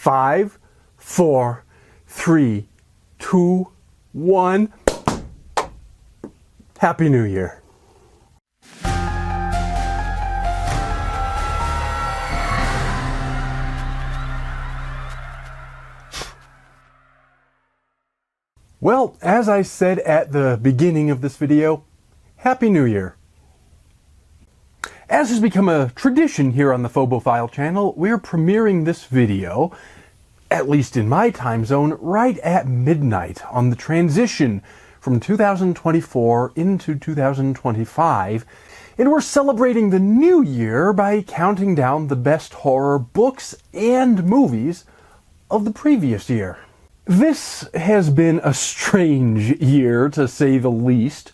5, 4, 3, 2, 1. Happy New Year. Well, as I said at the beginning of this video, Happy New Year. As has become a tradition here on the Phobophile channel, we're premiering this video, at least in my time zone, right at midnight on the transition from 2024 into 2025, and we're celebrating the new year by counting down the best horror books and movies of the previous year. This has been a strange year, to say the least,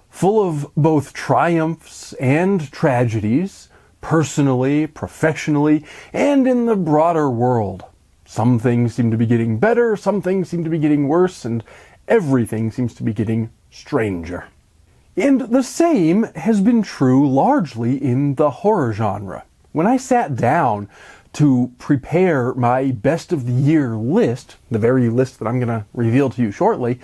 full of both triumphs and tragedies, personally, professionally, and in the broader world. Some things seem to be getting better, some things seem to be getting worse, and everything seems to be getting stranger. And the same has been true largely in the horror genre. When I sat down to prepare my best of the year list, the very list that I'm going to reveal to you shortly,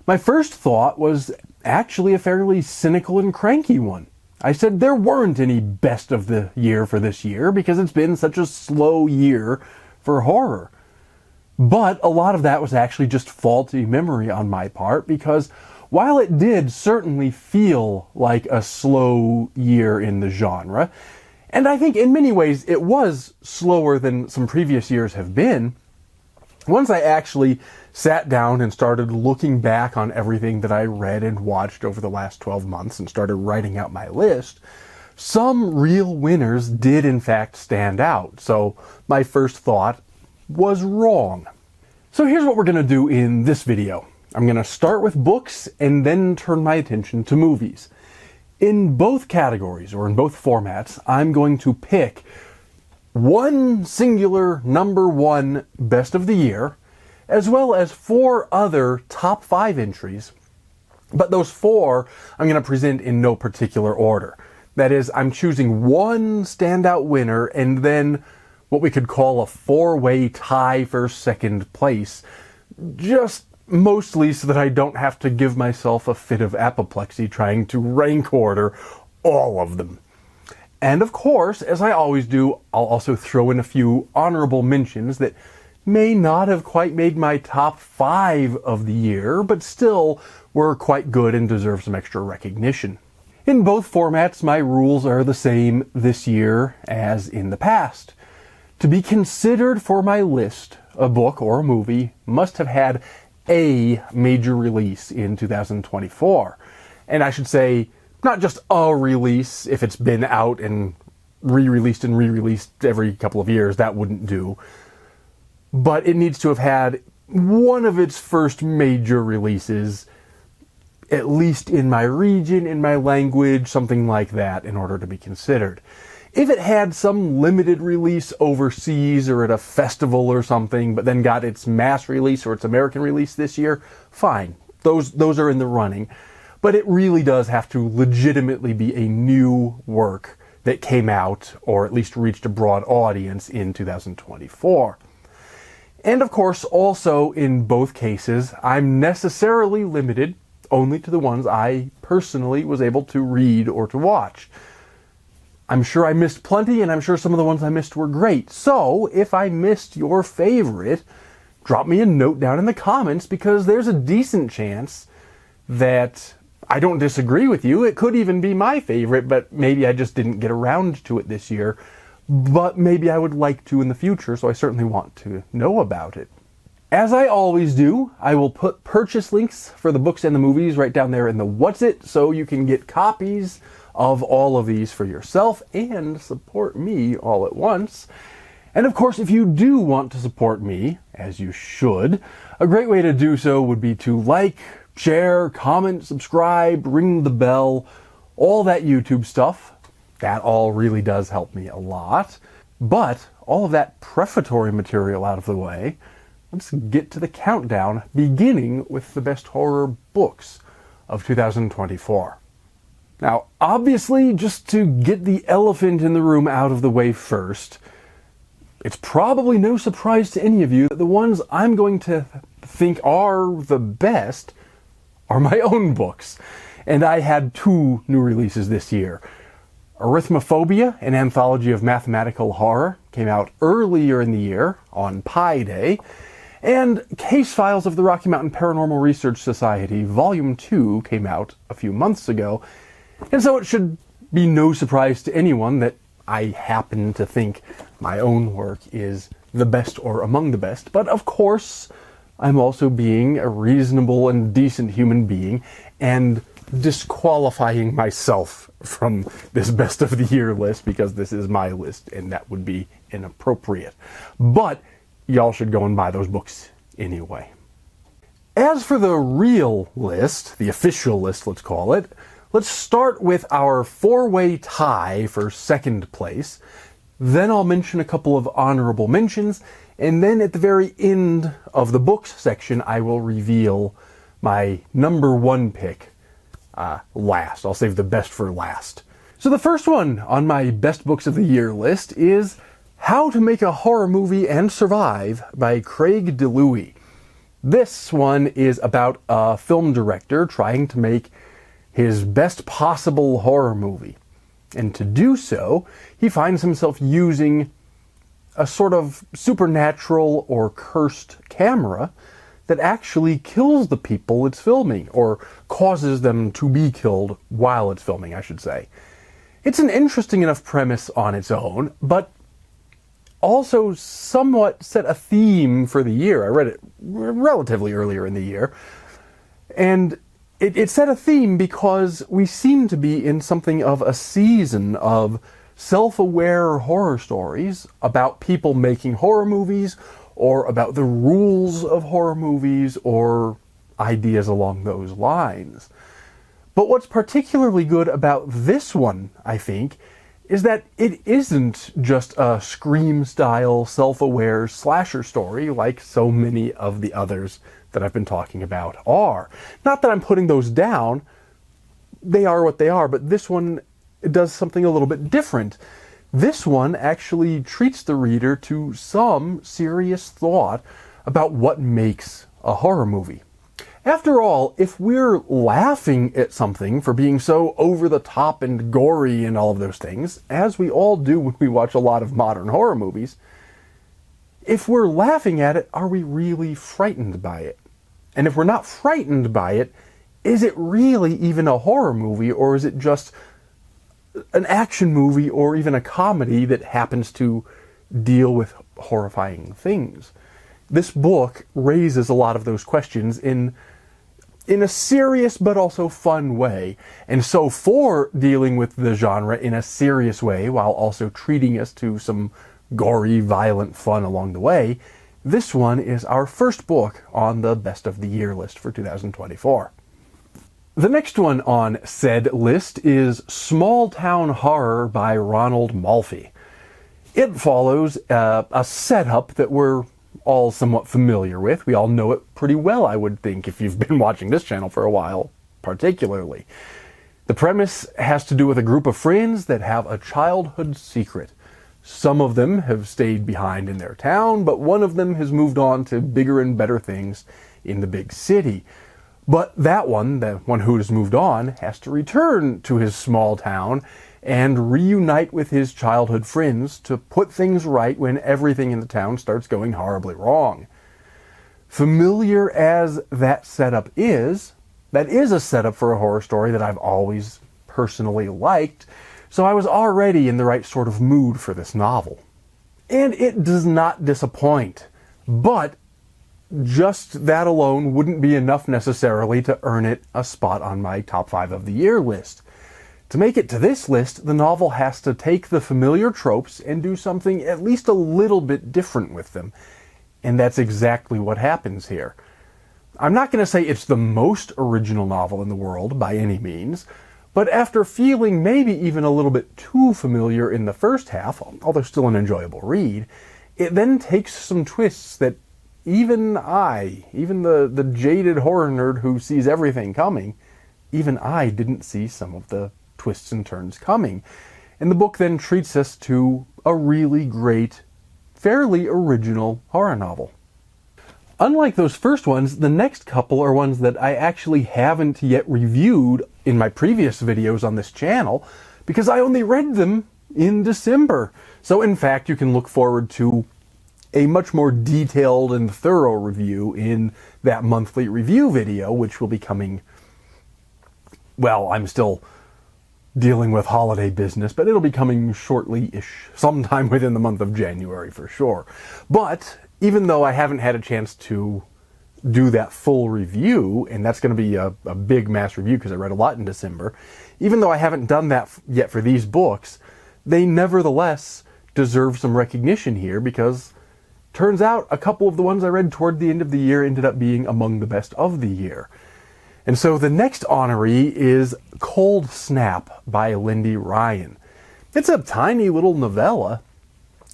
my first thought was actually a fairly cynical and cranky one. I said there weren't any best of the year for this year because it's been such a slow year for horror. But a lot of that was actually just faulty memory on my part, because while it did certainly feel like a slow year in the genre, and I think in many ways it was slower than some previous years have been, once I actually sat down and started looking back on everything that I read and watched over the last 12 months and started writing out my list, some real winners did in fact stand out. So my first thought was wrong. So here's what we're going to do in this video. I'm going to start with books and then turn my attention to movies. In both categories, or in both formats, I'm going to pick one singular number one best of the year, as well as 4 other top 5 entries. But those 4 I'm going to present in no particular order. That is, I'm choosing one standout winner and then what we could call a 4-way tie for second place, just mostly so that I don't have to give myself a fit of apoplexy trying to rank order all of them. And of course, as I always do, I'll also throw in a few honorable mentions that may not have quite made my top 5 of the year, but still were quite good and deserve some extra recognition. In both formats, my rules are the same this year as in the past. To be considered for my list, a book or a movie must have had a major release in 2024. And I should say, not just a release. If it's been out and re-released every couple of years, that wouldn't do. But it needs to have had one of its first major releases, at least in my region, in my language, something like that, in order to be considered. If it had some limited release overseas or at a festival or something, but then got its mass release or its American release this year, fine. Those are in the running. But it really does have to legitimately be a new work that came out, or at least reached a broad audience in 2024. And of course, also in both cases, I'm necessarily limited only to the ones I personally was able to read or to watch. I'm sure I missed plenty, and I'm sure some of the ones I missed were great. So, if I missed your favorite, drop me a note down in the comments, because there's a decent chance that I don't disagree with you. It could even be my favorite, but maybe I just didn't get around to it this year. But maybe I would like to in the future, so I certainly want to know about it. As I always do, I will put purchase links for the books and the movies right down there in the What's It, so you can get copies of all of these for yourself and support me all at once. And of course, if you do want to support me, as you should, a great way to do so would be to like, share, comment, subscribe, ring the bell, all that YouTube stuff. That all really does help me a lot. But all of that prefatory material out of the way, let's get to the countdown, beginning with the best horror books of 2024. Now, obviously, just to get the elephant in the room out of the way first, It's probably no surprise to any of you that the ones I'm going to think are the best are my own books. And I had 2 new releases this year. Arithmophobia, an anthology of mathematical horror, came out earlier in the year on Pi Day. And Case Files of the Rocky Mountain Paranormal Research Society, Volume 2, came out a few months ago. And so it should be no surprise to anyone that I happen to think my own work is the best or among the best. But of course, I'm also being a reasonable and decent human being and disqualifying myself from this best of the year list because this is my list and that would be inappropriate. But y'all should go and buy those books anyway. As for the real list, the official list, let's call it, let's start with our 4-way tie for second place. Then I'll mention a couple of honorable mentions, and then at the very end of the books section, I will reveal my number 1 pick last. I'll save the best for last. So the first one on my best books of the year list is How to Make a Horror Movie and Survive by Craig DeLuey. This one is about a film director trying to make his best possible horror movie. And to do so, he finds himself using a sort of supernatural or cursed camera that actually kills the people it's filming, or causes them to be killed while it's filming, I should say. It's an interesting enough premise on its own, but also somewhat set a theme for the year. I read it relatively earlier in the year, and it set a theme because we seem to be in something of a season of self-aware horror stories about people making horror movies, or about the rules of horror movies, or ideas along those lines. But what's particularly good about this one, I think, is that it isn't just a Scream-style, self-aware slasher story like so many of the others that I've been talking about are. Not that I'm putting those down, they are what they are, but this one does something a little bit different. This one actually treats the reader to some serious thought about what makes a horror movie. After all, if we're laughing at something for being so over the top and gory and all of those things, as we all do when we watch a lot of modern horror movies, if we're laughing at it, are we really frightened by it? And if we're not frightened by it, is it really even a horror movie, or is it just an action movie or even a comedy that happens to deal with horrifying things? This book raises a lot of those questions in a serious but also fun way. And so for dealing with the genre in a serious way while also treating us to some gory, violent fun along the way, this one is our first book on the best of the year list for 2024. The next one on said list is Small Town Horror by Ronald Malfi. It follows a setup that we're all somewhat familiar with. We all know it pretty well, I would think, if you've been watching this channel for a while, particularly. The premise has to do with a group of friends that have a childhood secret. Some of them have stayed behind in their town, but one of them has moved on to bigger and better things in the big city. But that one, the one who has moved on, has to return to his small town and reunite with his childhood friends to put things right when everything in the town starts going horribly wrong. Familiar as that setup is, that is a setup for a horror story that I've always personally liked, so I was already in the right sort of mood for this novel. And it does not disappoint, but just that alone wouldn't be enough necessarily to earn it a spot on my top 5 of the year list. To make it to this list, the novel has to take the familiar tropes and do something at least a little bit different with them. And that's exactly what happens here. I'm not going to say it's the most original novel in the world by any means, but after feeling maybe even a little bit too familiar in the first half, although still an enjoyable read, it then takes some twists that even the jaded horror nerd who sees everything coming, even I didn't see some of the twists and turns coming. And the book then treats us to a really great fairly original horror novel. Unlike those first ones, the next couple are ones that I actually haven't yet reviewed in my previous videos on this channel, because I only read them in December. So in fact, you can look forward to a much more detailed and thorough review in that monthly review video, which will be coming, well, I'm still dealing with holiday business, but it'll be coming shortly-ish, sometime within the month of January for sure. But even though I haven't had a chance to do that full review, and that's going to be a big mass review because I read a lot in December, even though I haven't done that yet for these books, they nevertheless deserve some recognition here, because turns out a couple of the ones I read toward the end of the year ended up being among the best of the year. And so the next honoree is Cold Snap by Lindy Ryan. It's a tiny little novella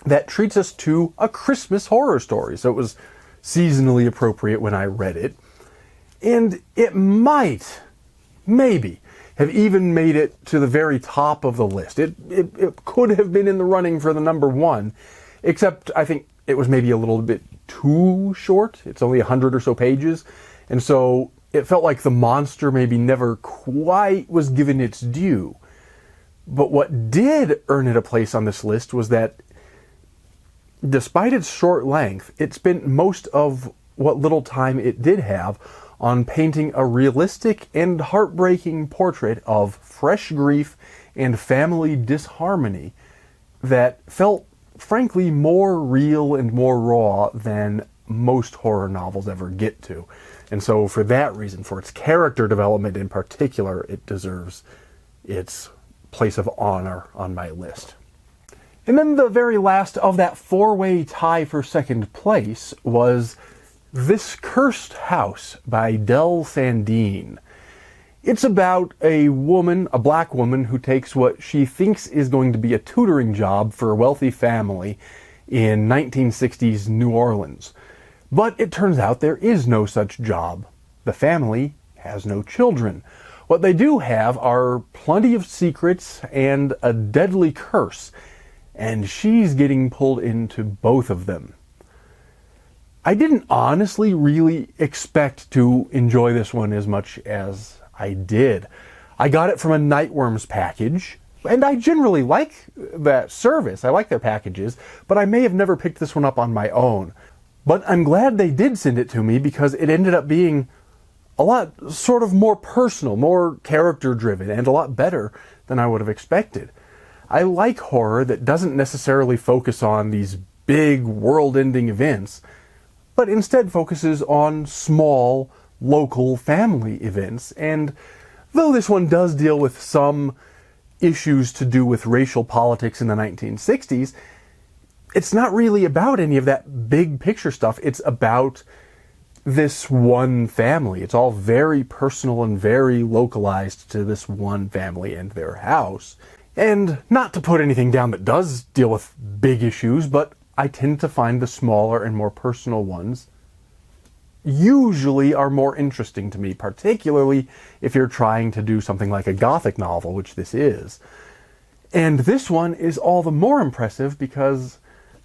that treats us to a Christmas horror story, so it was seasonally appropriate when I read it. And it might, maybe, have even made it to the very top of the list. It could have been in the running for the #1, except I think it was maybe a little bit too short. It's only 100 or so pages, and so it felt like the monster maybe never quite was given its due. But what did earn it a place on this list was that, despite its short length, it spent most of what little time it did have on painting a realistic and heartbreaking portrait of fresh grief and family disharmony that felt, frankly, more real and more raw than most horror novels ever get to. And so for that reason, for its character development in particular, it deserves its place of honor on my list. And then the very last of that four-way tie for second place was This Cursed House by Del Sandine. It's about a woman, a black woman, who takes what she thinks is going to be a tutoring job for a wealthy family in 1960s New Orleans. But it turns out there is no such job. The family has no children. What they do have are plenty of secrets and a deadly curse, and she's getting pulled into both of them. I didn't honestly really expect to enjoy this one as much as I did. I got it from a Nightworms package, and I generally like that service. I like their packages, but I may have never picked this one up on my own. But I'm glad they did send it to me, because it ended up being a lot sort of more personal, more character-driven, and a lot better than I would have expected. I like horror that doesn't necessarily focus on these big world-ending events, but instead focuses on small, local family events. And though this one does deal with some issues to do with racial politics in the 1960s, it's not really about any of that big picture stuff. It's about this one family. It's all very personal and very localized to this one family and their house. And not to put anything down that does deal with big issues, but I tend to find the smaller and more personal ones usually are more interesting to me, particularly if you're trying to do something like a Gothic novel, which this is. And this one is all the more impressive because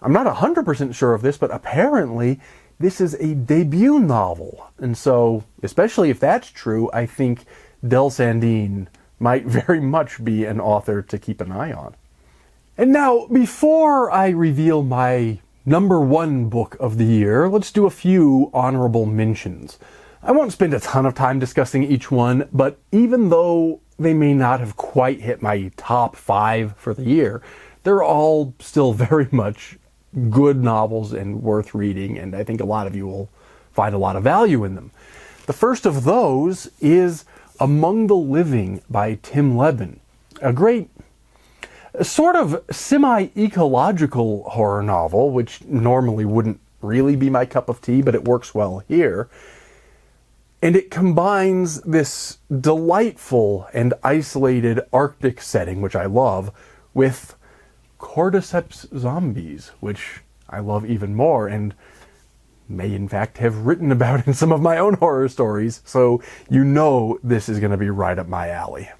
I'm not 100% sure of this, but apparently this is a debut novel. And so, especially if that's true, I think Del Sandine might very much be an author to keep an eye on. And now, before I reveal my #1 book of the year, let's do a few honorable mentions. I won't spend a ton of time discussing each one, but even though they may not have quite hit my top 5 for the year, they're all still very much good novels and worth reading, and I think a lot of you will find a lot of value in them. The first of those is Among the Living by Tim Leben, a great sort of semi-ecological horror novel, which normally wouldn't really be my cup of tea, but it works well here. And it combines this delightful and isolated Arctic setting, which I love, with cordyceps zombies, which I love even more, and may in fact have written about in some of my own horror stories, so you know this is going to be right up my alley.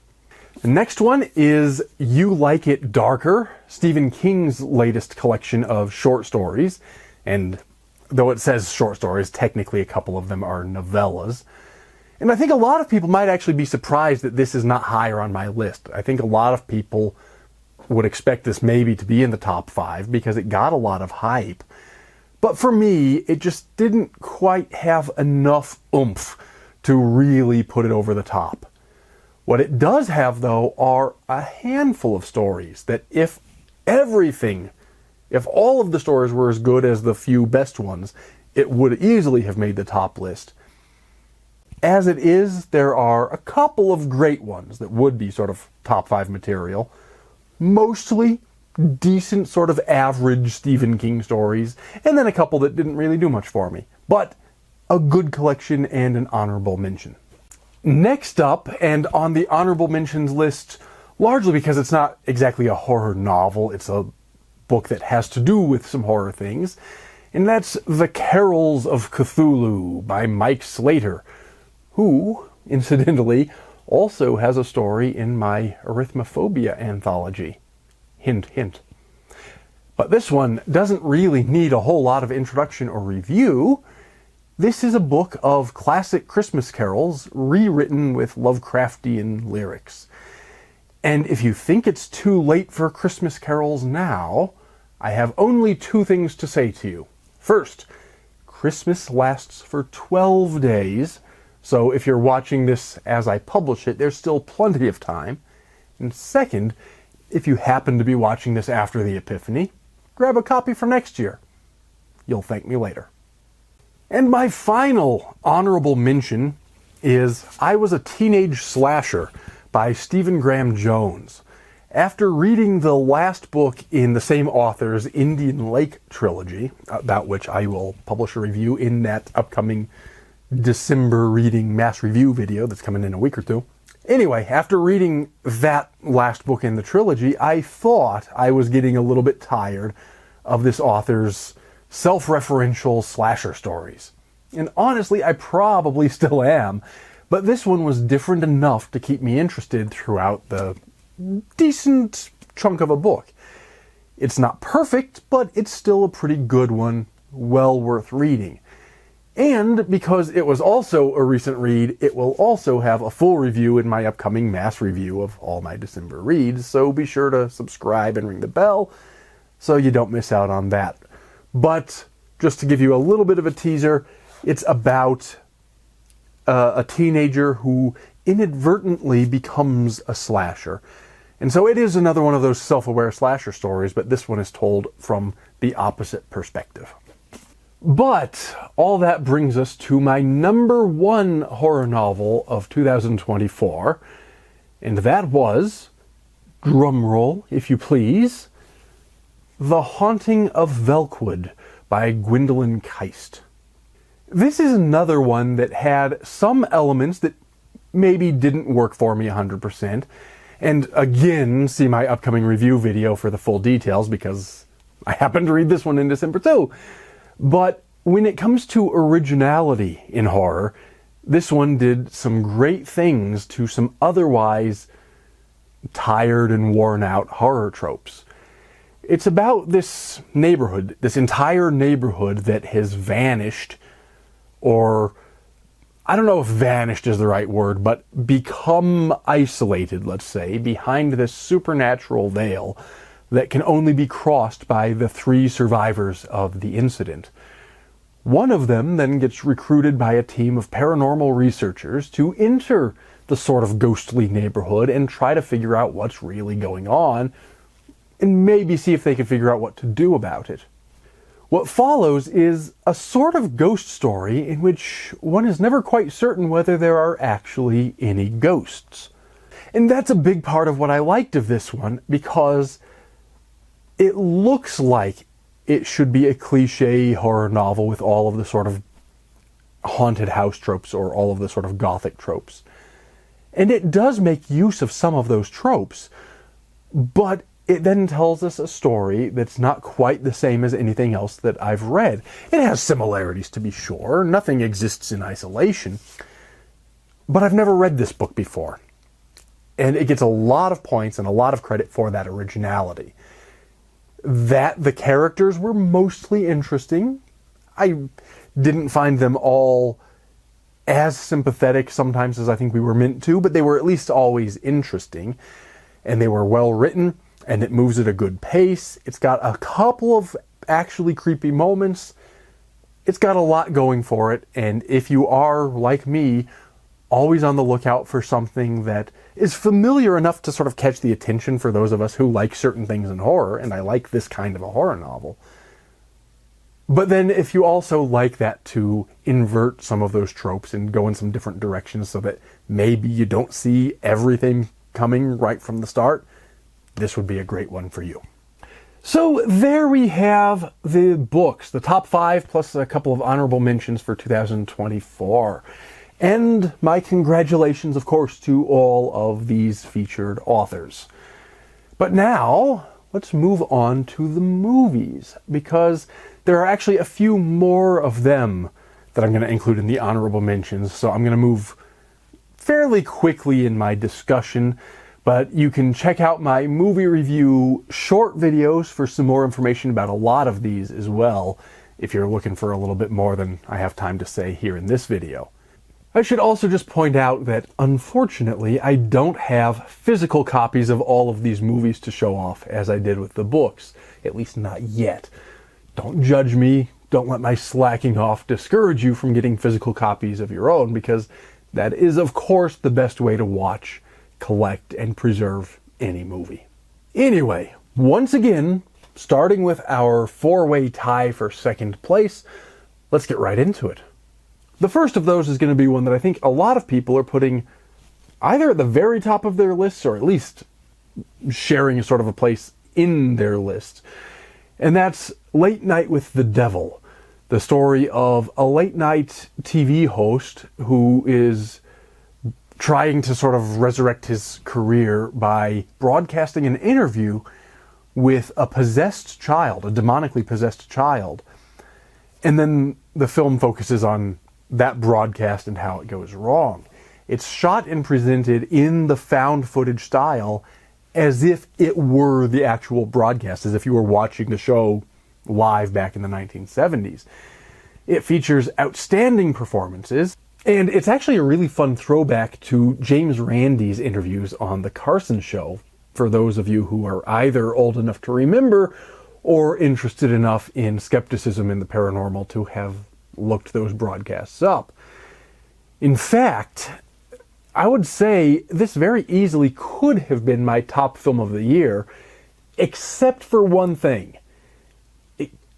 The next one is You Like It Darker, Stephen King's latest collection of short stories. And though it says short stories, technically a couple of them are novellas. And I think a lot of people might actually be surprised that this is not higher on my list. I think a lot of people would expect this maybe to be in the top 5 because it got a lot of hype. But for me, it just didn't quite have enough oomph to really put it over the top. What it does have, though, are a handful of stories that if all of the stories were as good as the few best ones, it would easily have made the top list. As it is, there are a couple of great ones that would be sort of top 5 material. Mostly decent, sort of average Stephen King stories, and then a couple that didn't really do much for me. But a good collection and an honorable mention. Next up, and on the honorable mentions list, largely because it's not exactly a horror novel, it's a book that has to do with some horror things, and that's The Carols of Cthulhu by Mike Slater, who, incidentally, also has a story in my Arithmophobia anthology. Hint, hint. But this one doesn't really need a whole lot of introduction or review. This is a book of classic Christmas carols rewritten with Lovecraftian lyrics. And if you think it's too late for Christmas carols now, I have only 2 things to say to you. First, Christmas lasts for 12 days, so if you're watching this as I publish it, there's still plenty of time. And second, if you happen to be watching this after the Epiphany, grab a copy for next year. You'll thank me later. And my final honorable mention is I Was a Teenage Slasher by Stephen Graham Jones. After reading the last book in the same author's Indian Lake trilogy, about which I will publish a review in that upcoming December reading mass review video that's coming in a week or 2. Anyway, after reading that last book in the trilogy, I thought I was getting a little bit tired of this author's self-referential slasher stories. And honestly, I probably still am, but this one was different enough to keep me interested throughout the decent chunk of a book. It's not perfect, but it's still a pretty good one, well worth reading. And because it was also a recent read, it will also have a full review in my upcoming mass review of all my December reads, so be sure to subscribe and ring the bell so you don't miss out on that. But just to give you a little bit of a teaser, it's about a teenager who inadvertently becomes a slasher. And so it is another one of those self-aware slasher stories, but this one is told from the opposite perspective. But all that brings us to my number 1 horror novel of 2024, and that was, drumroll if you please, The Haunting of Velkwood by Gwendolyn Keist. This is another one that had some elements that maybe didn't work for me 100%, and again, see my upcoming review video for the full details because I happened to read this one in December too. But when it comes to originality in horror, this one did some great things to some otherwise tired and worn out horror tropes. It's about this neighborhood, this entire neighborhood that has vanished, or I don't know if vanished is the right word, but become isolated, let's say, behind this supernatural veil that can only be crossed by the 3 survivors of the incident. One of them then gets recruited by a team of paranormal researchers to enter the sort of ghostly neighborhood and try to figure out what's really going on, and maybe see if they can figure out what to do about it. What follows is a sort of ghost story in which one is never quite certain whether there are actually any ghosts. And that's a big part of what I liked of this one, because it looks like it should be a cliche horror novel with all of the sort of haunted house tropes or all of the sort of gothic tropes. And it does make use of some of those tropes, but it then tells us a story that's not quite the same as anything else that I've read. It has similarities, to be sure. Nothing exists in isolation. But I've never read this book before. And it gets a lot of points and a lot of credit for that originality. That the characters were mostly interesting. I didn't find them all as sympathetic sometimes as I think we were meant to, but they were at least always interesting. And they were well written, and it moves at a good pace. It's got a couple of actually creepy moments. It's got a lot going for it, and if you are, like me, always on the lookout for something that is familiar enough to sort of catch the attention for those of us who like certain things in horror, and I like this kind of a horror novel. But then if you also like that to invert some of those tropes and go in some different directions so that maybe you don't see everything coming right from the start, this would be a great one for you. So there we have the books, the top 5 plus a couple of honorable mentions for 2024. And my congratulations, of course, to all of these featured authors. But now, let's move on to the movies, because there are actually a few more of them that I'm going to include in the honorable mentions, so I'm going to move fairly quickly in my discussion. But you can check out my movie review short videos for some more information about a lot of these as well, if you're looking for a little bit more than I have time to say here in this video. I should also just point out that, unfortunately, I don't have physical copies of all of these movies to show off as I did with the books, at least not yet. Don't judge me, don't let my slacking off discourage you from getting physical copies of your own, because that is, of course, the best way to watch, collect, and preserve any movie. Anyway, once again, starting with our 4-way tie for second place, let's get right into it. The first of those is going to be one that I think a lot of people are putting either at the very top of their lists or at least sharing a sort of a place in their list. And that's Late Night with the Devil, the story of a late night TV host who is trying to sort of resurrect his career by broadcasting an interview with a possessed child, a demonically possessed child. And then the film focuses on that broadcast and how it goes wrong. It's shot and presented in the found footage style as if it were the actual broadcast, as if you were watching the show live back in the 1970s. It features outstanding performances, and it's actually a really fun throwback to James Randi's interviews on The Carson Show, for those of you who are either old enough to remember or interested enough in skepticism in the paranormal to have looked those broadcasts up. In fact, I would say this very easily could have been my top film of the year, except for one thing.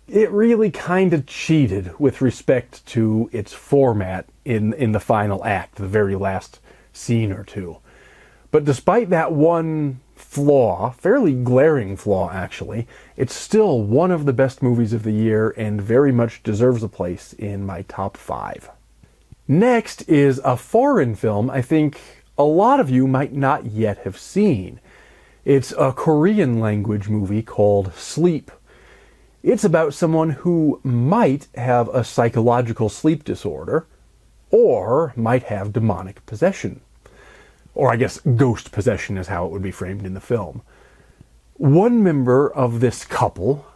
It really kind of cheated with respect to its format in the final act, the very last scene or two. But despite that one flaw, fairly glaring flaw actually, it's still one of the best movies of the year and very much deserves a place in my top 5. Next is a foreign film I think a lot of you might not yet have seen. It's a Korean language movie called Sleep. It's about someone who might have a psychological sleep disorder, or might have demonic possession. Or I guess ghost possession is how it would be framed in the film. One member of this couple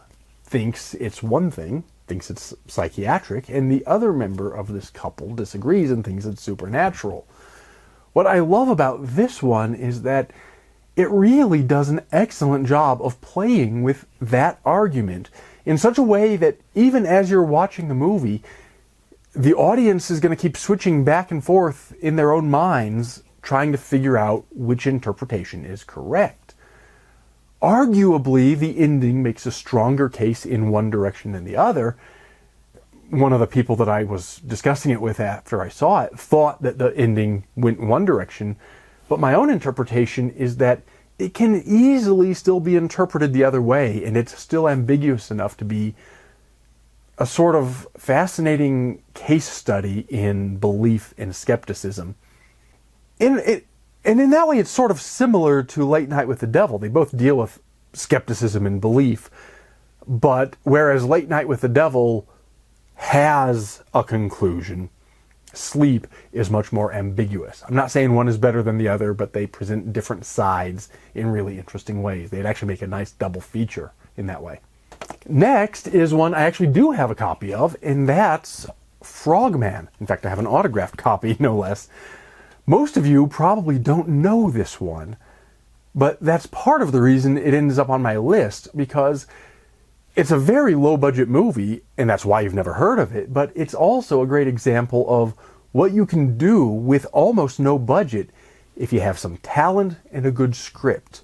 thinks it's one thing, thinks it's psychiatric, and the other member of this couple disagrees and thinks it's supernatural. What I love about this one is that it really does an excellent job of playing with that argument in such a way that even as you're watching the movie, the audience is going to keep switching back and forth in their own minds, trying to figure out which interpretation is correct. Arguably, the ending makes a stronger case in one direction than the other. One of the people that I was discussing it with after I saw it thought that the ending went in one direction, but my own interpretation is that it can easily still be interpreted the other way, and it's still ambiguous enough to be a sort of fascinating case study in belief and skepticism. And in that way, it's sort of similar to Late Night with the Devil. They both deal with skepticism and belief, but whereas Late Night with the Devil has a conclusion, Sleep is much more ambiguous. I'm not saying one is better than the other, but they present different sides in really interesting ways. They'd actually make a nice double feature in that way. Next is one I actually do have a copy of, and that's Frogman. In fact, I have an autographed copy, no less. Most of you probably don't know this one, but that's part of the reason it ends up on my list, because it's a very low-budget movie, and that's why you've never heard of it, but it's also a great example of what you can do with almost no budget if you have some talent and a good script.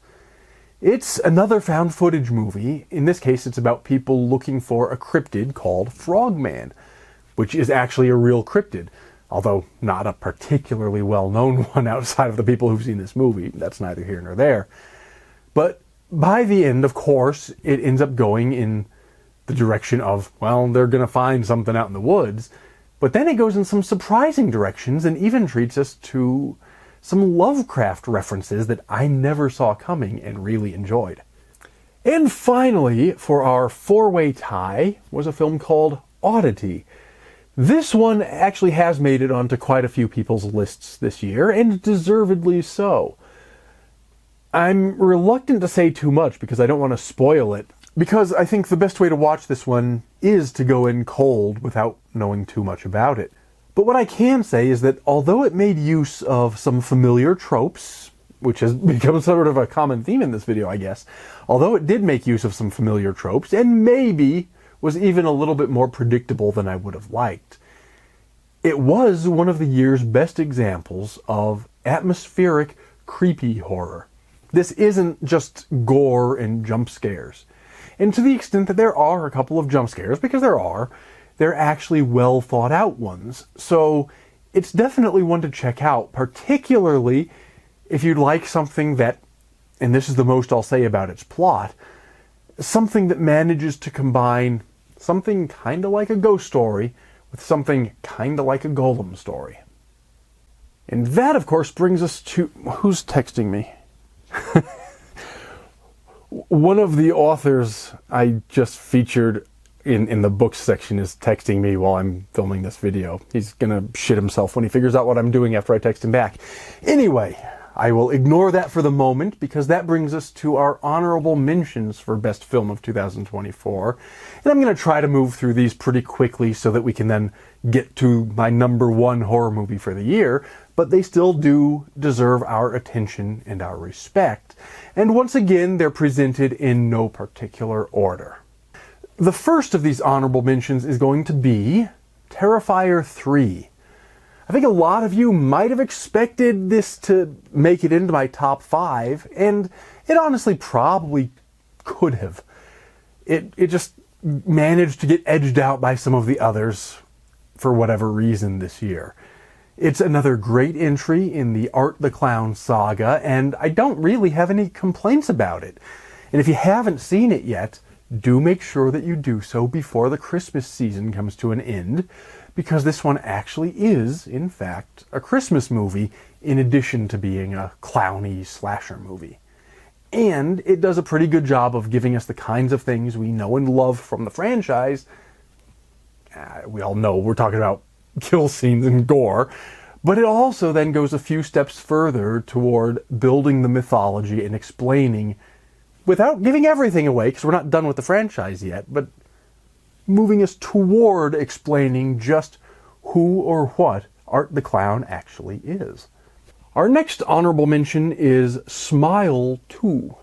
It's another found footage movie. In this case, it's about people looking for a cryptid called Frogman, which is actually a real cryptid, although not a particularly well-known one outside of the people who've seen this movie. That's neither here nor there. But by the end, of course, it ends up going in the direction of, well, they're going to find something out in the woods. But then it goes in some surprising directions and even treats us to some Lovecraft references that I never saw coming and really enjoyed. And finally, for our four-way tie, was a film called Oddity. This one actually has made it onto quite a few people's lists this year, and deservedly so. I'm reluctant to say too much because I don't want to spoil it, because I think the best way to watch this one is to go in cold without knowing too much about it. But what I can say is that although it made use of some familiar tropes, which has become sort of a common theme in this video, I guess, although it did make use of some familiar tropes, and maybe was even a little bit more predictable than I would have liked, it was one of the year's best examples of atmospheric, creepy horror. This isn't just gore and jump scares. And to the extent that there are a couple of jump scares, because they're actually well thought out ones. So it's definitely one to check out, particularly if you'd like something that, and this is the most I'll say about its plot, something that manages to combine something kind of like a ghost story with something kind of like a golem story. And that, of course, brings us to... Who's texting me? One of the authors I just featured in the books section is texting me while I'm filming this video. He's gonna shit himself when he figures out what I'm doing after I text him back. Anyway, I will ignore that for the moment, because that brings us to our honorable mentions for Best Film of 2024. And I'm going to try to move through these pretty quickly so that we can then get to my #1 horror movie for the year, but they still do deserve our attention and our respect. And once again, they're presented in no particular order. The first of these honorable mentions is going to be Terrifier 3. I think a lot of you might have expected this to make it into my top 5, and it honestly probably could have. It just managed to get edged out by some of the others for whatever reason this year. It's another great entry in the Art the Clown saga, and I don't really have any complaints about it. And if you haven't seen it yet, do make sure that you do so before the Christmas season comes to an end, because this one actually is, in fact, a Christmas movie in addition to being a clowny slasher movie. And it does a pretty good job of giving us the kinds of things we know and love from the franchise. We all know we're talking about kill scenes and gore, but it also then goes a few steps further toward building the mythology and explaining, without giving everything away, because we're not done with the franchise yet, but moving us toward explaining just who or what Art the Clown actually is. Our next honorable mention is Smile 2.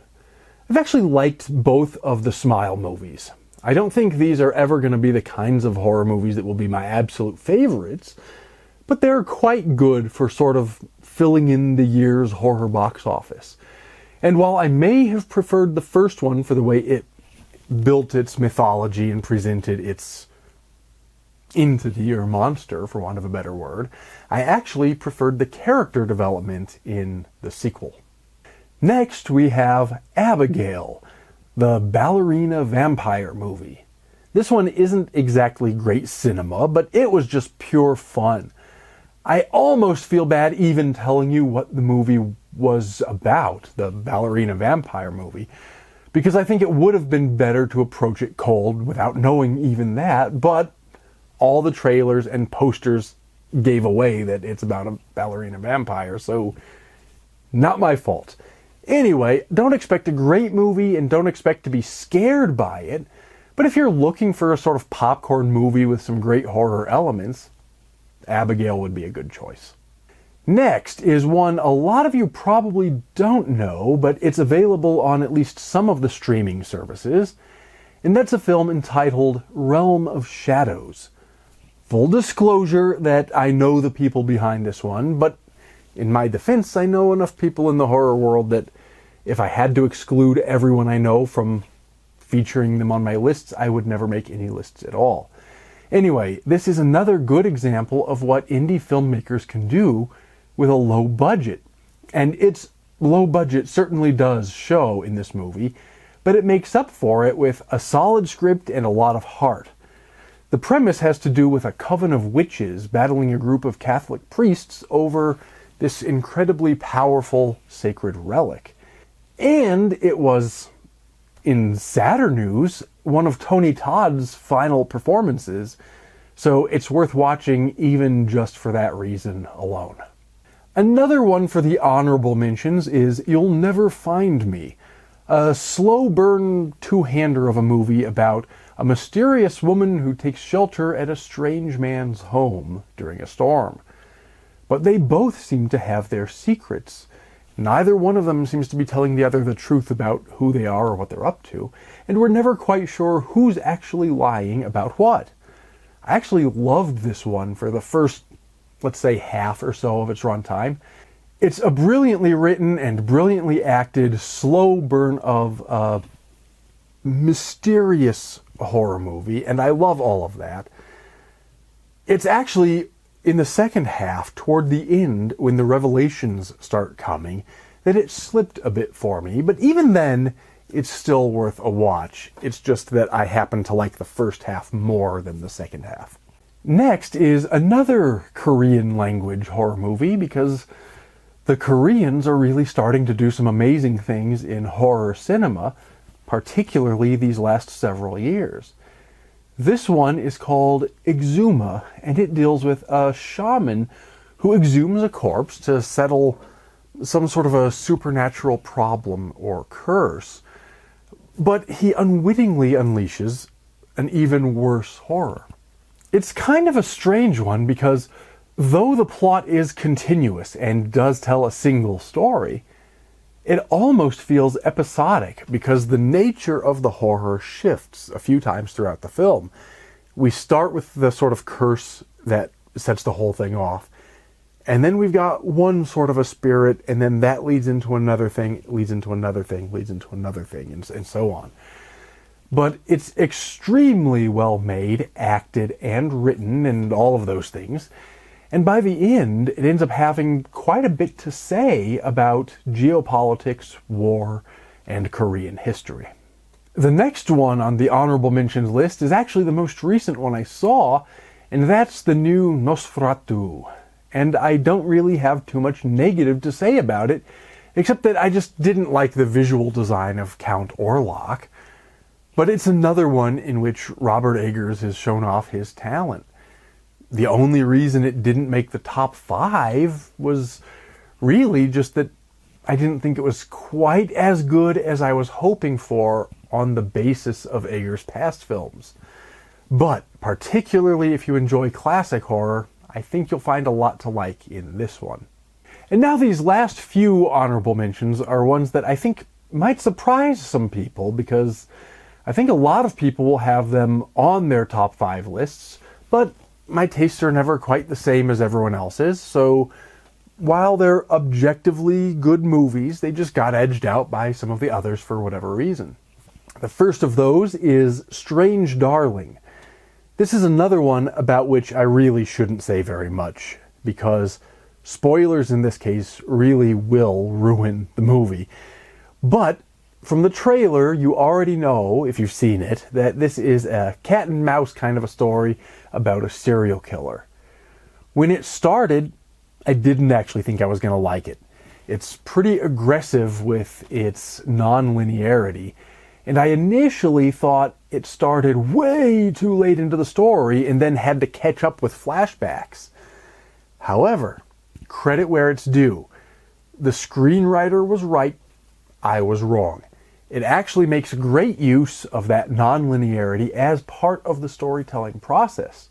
I've actually liked both of the Smile movies. I don't think these are ever going to be the kinds of horror movies that will be my absolute favorites, but they're quite good for sort of filling in the year's horror box office. And while I may have preferred the first one for the way it built its mythology and presented its entity or monster, for want of a better word, I actually preferred the character development in the sequel. Next, we have Abigail, the ballerina vampire movie. This one isn't exactly great cinema, but it was just pure fun. I almost feel bad even telling you what the movie was about, the ballerina vampire movie, because I think it would have been better to approach it cold without knowing even that, but all the trailers and posters gave away that it's about a ballerina vampire, so not my fault. Anyway, don't expect a great movie and don't expect to be scared by it, but if you're looking for a sort of popcorn movie with some great horror elements, Abigail would be a good choice. Next is one a lot of you probably don't know, but it's available on at least some of the streaming services, and that's a film entitled Realm of Shadows. Full disclosure that I know the people behind this one, but in my defense, I know enough people in the horror world that if I had to exclude everyone I know from featuring them on my lists, I would never make any lists at all. Anyway, this is another good example of what indie filmmakers can do with a low budget. And its low budget certainly does show in this movie, but it makes up for it with a solid script and a lot of heart. The premise has to do with a coven of witches battling a group of Catholic priests over this incredibly powerful sacred relic. And it was, in sadder news, one of Tony Todd's final performances, so it's worth watching even just for that reason alone. Another one for the honorable mentions is You'll Never Find Me, a slow burn two-hander of a movie about a mysterious woman who takes shelter at a strange man's home during a storm. But they both seem to have their secrets. Neither one of them seems to be telling the other the truth about who they are or what they're up to, and we're never quite sure who's actually lying about what. I actually loved this one for the first, let's say, half or so of its runtime. It's a brilliantly written and brilliantly acted slow burn of a mysterious horror movie, and I love all of that. It's actually in the second half, toward the end, when the revelations start coming, that it slipped a bit for me, but even then, it's still worth a watch. It's just that I happen to like the first half more than the second half. Next is another Korean language horror movie, because the Koreans are really starting to do some amazing things in horror cinema, particularly these last several years. This one is called Exuma, and it deals with a shaman who exhumes a corpse to settle some sort of a supernatural problem or curse. But he unwittingly unleashes an even worse horror. It's kind of a strange one because though the plot is continuous and does tell a single story, it almost feels episodic because the nature of the horror shifts a few times throughout the film. We start with the sort of curse that sets the whole thing off, and then we've got one sort of a spirit, and then that leads into another thing, leads into another thing, leads into another thing, and so on. But it's extremely well made, acted, and written, and all of those things. And by the end, it ends up having quite a bit to say about geopolitics, war, and Korean history. The next one on the honorable mentions list is actually the most recent one I saw, and that's the new Nosferatu. And I don't really have too much negative to say about it, except that I just didn't like the visual design of Count Orlok. But it's another one in which Robert Eggers has shown off his talent. The only reason it didn't make the top 5 was really just that I didn't think it was quite as good as I was hoping for on the basis of Eggers' past films. But particularly if you enjoy classic horror, I think you'll find a lot to like in this one. And now these last few honorable mentions are ones that I think might surprise some people, because I think a lot of people will have them on their top 5 lists, but my tastes are never quite the same as everyone else's, so while they're objectively good movies, they just got edged out by some of the others for whatever reason. The first of those is Strange Darling. This is another one about which I really shouldn't say very much, because spoilers in this case really will ruin the movie. But from the trailer, you already know, if you've seen it, that this is a cat and mouse kind of a story about a serial killer. When it started, I didn't actually think I was going to like it. It's pretty aggressive with its non-linearity, and I initially thought it started way too late into the story and then had to catch up with flashbacks. However, credit where it's due. The screenwriter was right, I was wrong. It actually makes great use of that non-linearity as part of the storytelling process.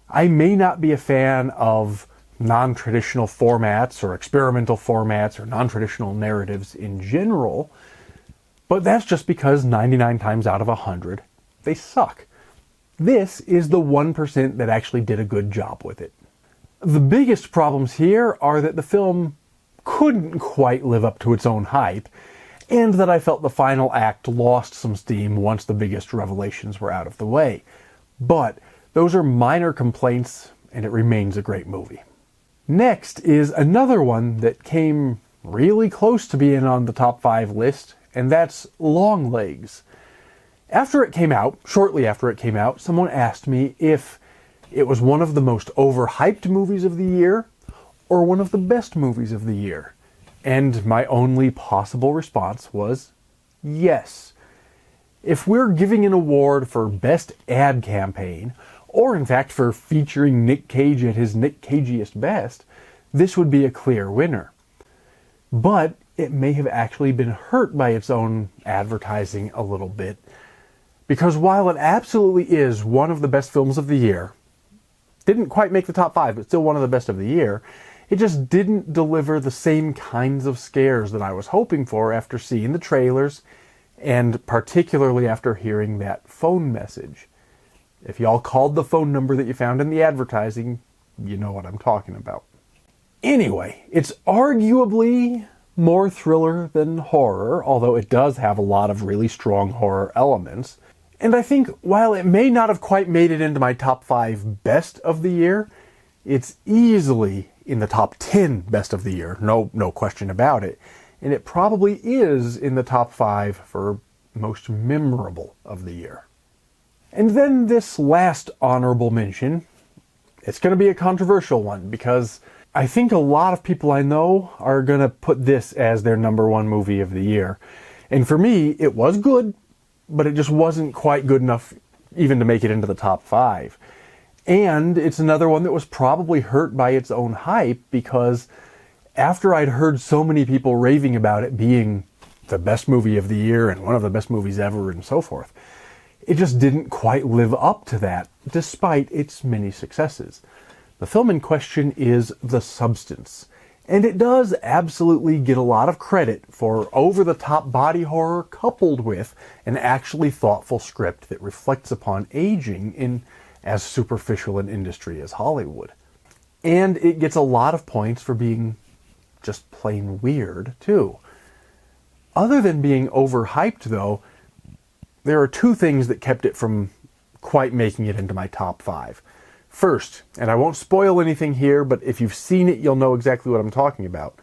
I may not be a fan of non-traditional formats or experimental formats or non-traditional narratives in general, but that's just because 99 times out of 100, they suck. This is the 1% that actually did a good job with it. The biggest problems here are that the film couldn't quite live up to its own hype, and that I felt the final act lost some steam once the biggest revelations were out of the way. But those are minor complaints, and it remains a great movie. Next is another one that came really close to being on the top 5 list, and that's Longlegs. After it came out, shortly after it came out, someone asked me if it was one of the most overhyped movies of the year, or one of the best movies of the year. And my only possible response was yes. If we're giving an award for Best Ad Campaign, or in fact for featuring Nick Cage at his Nick Cageiest best, this would be a clear winner. But it may have actually been hurt by its own advertising a little bit, because while it absolutely is one of the best films of the year, didn't quite make the top 5, but still one of the best of the year, it just didn't deliver the same kinds of scares that I was hoping for after seeing the trailers, and particularly after hearing that phone message. If y'all called the phone number that you found in the advertising, you know what I'm talking about. Anyway, it's arguably more thriller than horror, although it does have a lot of really strong horror elements. And I think while it may not have quite made it into my top 5 best of the year, it's easily in the top 10 best of the year, no question about it. And it probably is in the top 5 for most memorable of the year. And then this last honorable mention, it's going to be a controversial one, because I think a lot of people I know are going to put this as their #1 movie of the year. And for me, it was good, but it just wasn't quite good enough even to make it into the top 5. And it's another one that was probably hurt by its own hype, because after I'd heard so many people raving about it being the best movie of the year and one of the best movies ever and so forth, it just didn't quite live up to that, despite its many successes. The film in question is The Substance, and it does absolutely get a lot of credit for over-the-top body horror coupled with an actually thoughtful script that reflects upon aging in as superficial an industry as Hollywood. And it gets a lot of points for being just plain weird, too. Other than being overhyped, though, there are 2 things that kept it from quite making it into my top 5. First, and I won't spoil anything here, but if you've seen it, you'll know exactly what I'm talking about.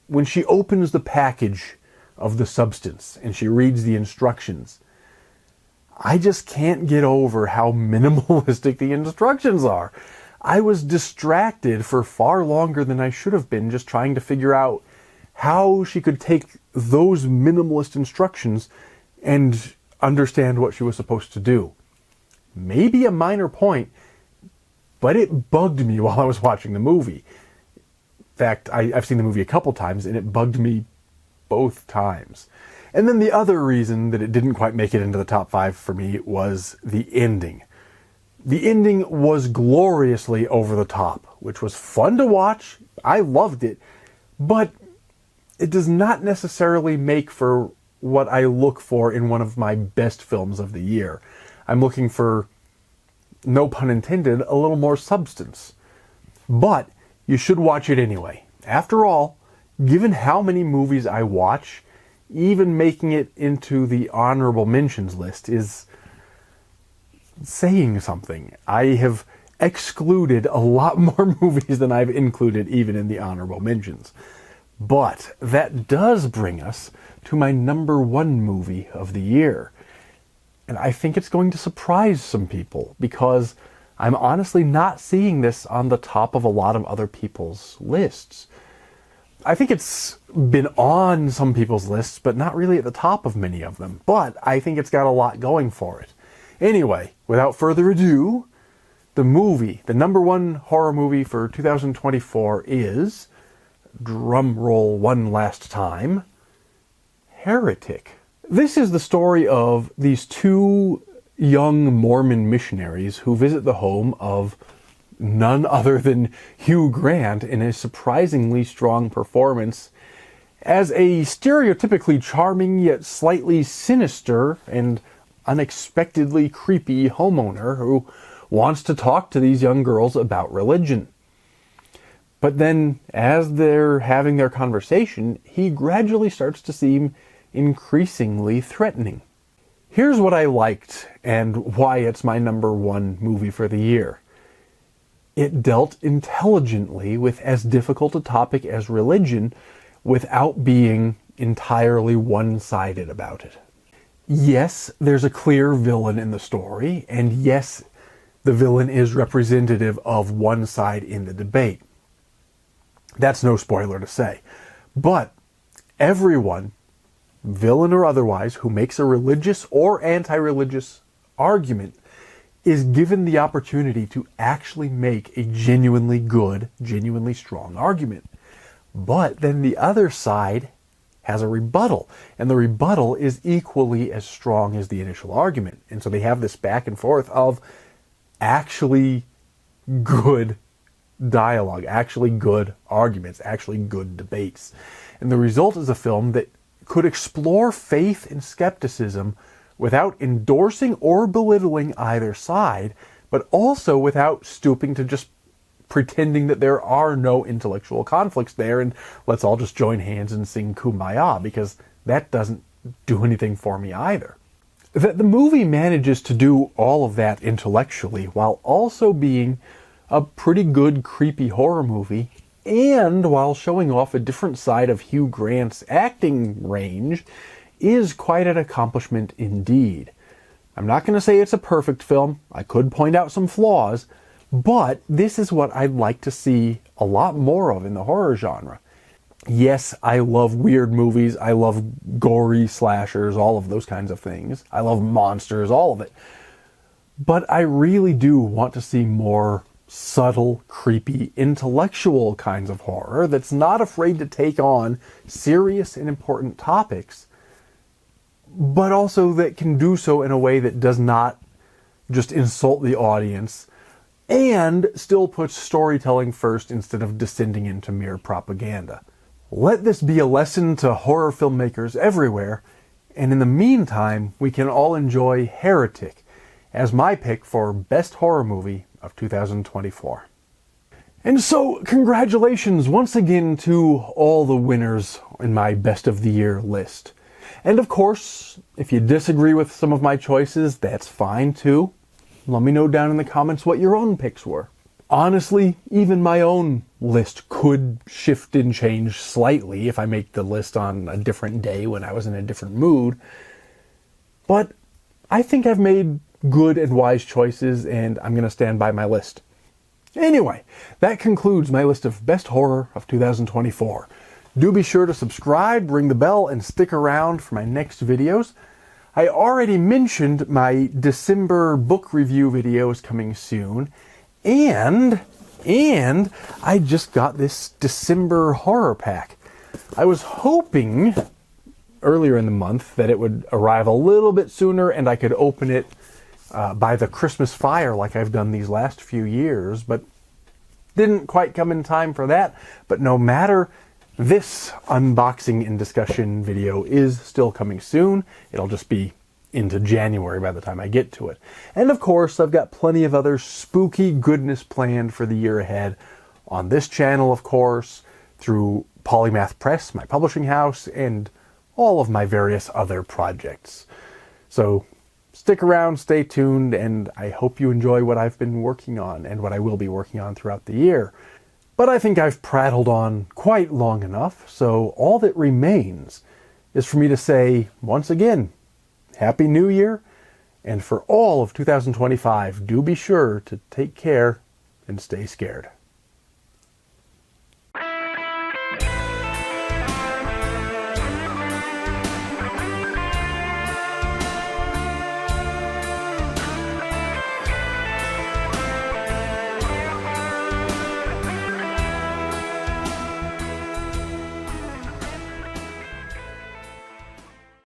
When she opens the package of The Substance and she reads the instructions, I just can't get over how minimalistic the instructions are. I was distracted for far longer than I should have been just trying to figure out how she could take those minimalist instructions and understand what she was supposed to do. Maybe a minor point, but it bugged me while I was watching the movie. In fact, I've seen the movie a couple times, and it bugged me both times. And then the other reason that it didn't quite make it into the top 5 for me was the ending. The ending was gloriously over the top, which was fun to watch. I loved it, but it does not necessarily make for what I look for in one of my best films of the year. I'm looking for, no pun intended, a little more substance. But you should watch it anyway. After all, given how many movies I watch, even making it into the honorable mentions list is saying something. I have excluded a lot more movies than I've included even in the honorable mentions. But that does bring us to my #1 movie of the year. And I think it's going to surprise some people, because I'm honestly not seeing this on the top of a lot of other people's lists. I think it's been on some people's lists, but not really at the top of many of them. But I think it's got a lot going for it. Anyway, without further ado, The movie, the #1 horror movie for 2024 is, drum roll one last time, Heretic. This is the story of these two young Mormon missionaries who visit the home of none other than Hugh Grant in a surprisingly strong performance as a stereotypically charming yet slightly sinister and unexpectedly creepy homeowner who wants to talk to these young girls about religion. But then, as they're having their conversation, he gradually starts to seem increasingly threatening. Here's what I liked and why it's my #1 movie for the year. It dealt intelligently with as difficult a topic as religion without being entirely one-sided about it. Yes, there's a clear villain in the story, and yes, the villain is representative of one side in the debate. That's no spoiler to say. But everyone, villain or otherwise, who makes a religious or anti-religious argument is given the opportunity to actually make a genuinely good, genuinely strong argument. But then the other side has a rebuttal, and the rebuttal is equally as strong as the initial argument. And so they have this back and forth of actually good dialogue, actually good arguments, actually good debates. And the result is a film that could explore faith and skepticism without endorsing or belittling either side, but also without stooping to just pretending that there are no intellectual conflicts there and let's all just join hands and sing Kumbaya, because that doesn't do anything for me either. That the movie manages to do all of that intellectually while also being a pretty good creepy horror movie, and while showing off a different side of Hugh Grant's acting range, is quite an accomplishment indeed. I'm not going to say it's a perfect film. I could point out some flaws, but this is what I'd like to see a lot more of in the horror genre. Yes, I love weird movies. I love gory slashers, all of those kinds of things. I love monsters, all of it. But I really do want to see more subtle, creepy, intellectual kinds of horror that's not afraid to take on serious and important topics, but also that can do so in a way that does not just insult the audience and still puts storytelling first instead of descending into mere propaganda. Let this be a lesson to horror filmmakers everywhere, and in the meantime, we can all enjoy Heretic as my pick for Best Horror Movie of 2024. And so, congratulations once again to all the winners in my Best of the Year list. And of course, if you disagree with some of my choices, that's fine too. Let me know down in the comments what your own picks were. Honestly, even my own list could shift and change slightly if I make the list on a different day when I was in a different mood. But I think I've made good and wise choices, and I'm going to stand by my list. Anyway, that concludes my list of Best Horror of 2024. Do be sure to subscribe, ring the bell, and stick around for my next videos. I already mentioned my December book review video is coming soon, and I just got this December horror pack. I was hoping earlier in the month that it would arrive a little bit sooner and I could open it by the Christmas fire like I've done these last few years, but didn't quite come in time for that. But no matter, this unboxing and discussion video is still coming soon. It'll just be into January by the time I get to it. And of course, I've got plenty of other spooky goodness planned for the year ahead on this channel, of course, through Polymath Press, my publishing house, and all of my various other projects. So stick around, stay tuned, and I hope you enjoy what I've been working on and what I will be working on throughout the year. But I think I've prattled on quite long enough, so all that remains is for me to say, once again, Happy New Year, and for all of 2025, do be sure to take care and stay scared.